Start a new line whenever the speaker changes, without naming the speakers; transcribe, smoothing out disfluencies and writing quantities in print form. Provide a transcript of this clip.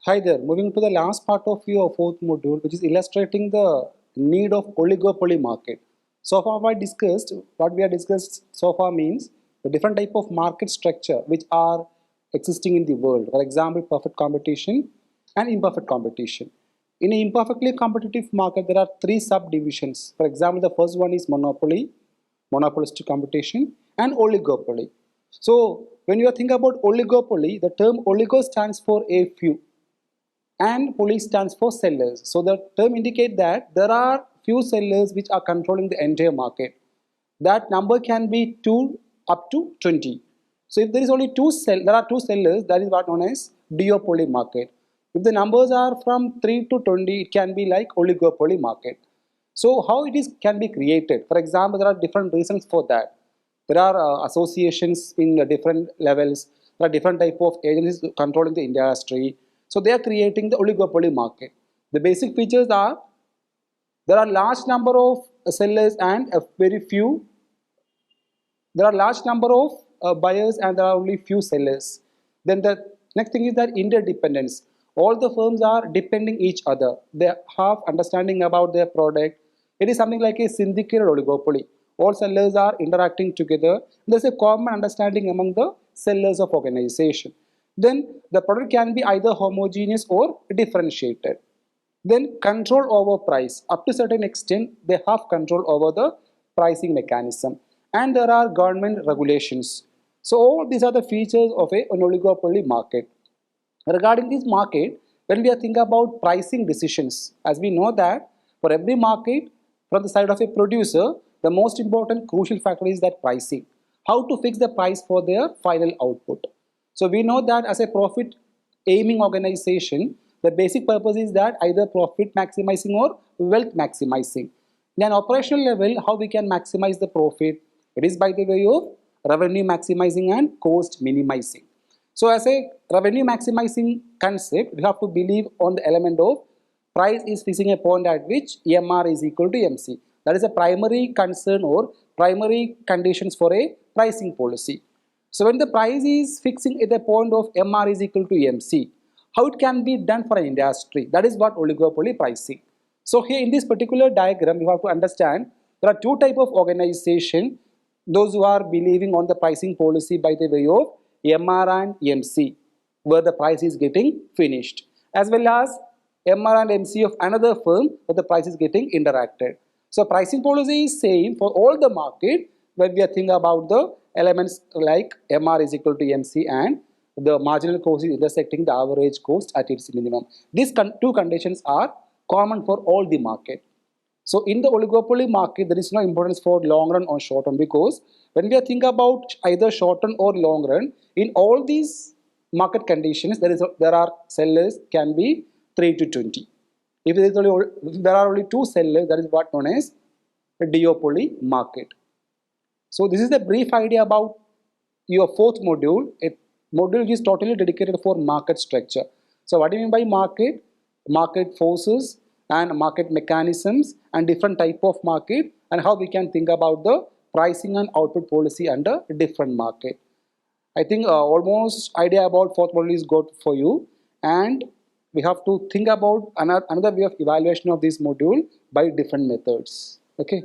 Hi there, moving to the last part of your fourth module, which is illustrating the need of oligopoly market. So far what we have discussed so far means the different type of market structure which are existing in the world. For example, perfect competition and imperfect competition. In an imperfectly competitive market, there are three subdivisions. For example, the first one is monopoly, monopolistic competition, and oligopoly. So when you think about oligopoly, the term oligo stands for a few and poly stands for sellers. So the term indicates that there are few sellers which are controlling the entire market. That number can be 2 up to 20. So if there is only there are two sellers, that is what known as duopoly market. If the numbers are from 3 to 20, it can be like oligopoly market. So how it is can be created? For example, there are different reasons for that. There are associations in different levels. There are different type of agencies controlling the industry. So they are creating the oligopoly market. The basic features are there are large number of sellers and a very few. There are large number of buyers and there are only few sellers. Then the next thing is that interdependence. All the firms are depending each other. They have understanding about their product. It is something like a syndicated oligopoly. All sellers are interacting together. There's a common understanding among the sellers of organization. Then the product can be either homogeneous or differentiated. Then control over price. Up to certain extent, they have control over the pricing mechanism. And there are government regulations. So all these are the features of an oligopoly market. Regarding this market, when we are thinking about pricing decisions, as we know that for every market, from the side of a producer, the most important crucial factor is that pricing. How to fix the price for their final output. So we know that as a profit aiming organization, the basic purpose is that either profit maximizing or wealth maximizing. In an operational level, how we can maximize the profit? It is by the way of revenue maximizing and cost minimizing. So as a revenue maximizing concept, we have to believe on the element of price is fixing a point at which MR is equal to MC. That is a primary concern or primary conditions for a pricing policy. So when the price is fixing at the point of MR is equal to MC, how it can be done for an industry? That is what oligopoly pricing. So here in this particular diagram, you have to understand there are two type of organization. Those who are believing on the pricing policy by the way of MR and MC, where the price is getting finished, as well as MR and MC of another firm where the price is getting interacted. So pricing policy is same for all the market when we are thinking about the elements like MR is equal to MC and the marginal cost is intersecting the average cost at its minimum. These two conditions are common for all the market. So in the oligopoly market, there is no importance for long run or short run, because when we are thinking about either short run or long run, in all these market conditions, there are sellers can be 3 to 20. If there are only two sellers, that is what known as a duopoly market. So this is the brief idea about your fourth module. A module which is totally dedicated for market structure. So what do you mean by market? Market forces and market mechanisms and different type of market, and how we can think about the pricing and output policy under different market. I think almost idea about fourth module is good for you, and we have to think about another way of evaluation of this module by different methods. Okay.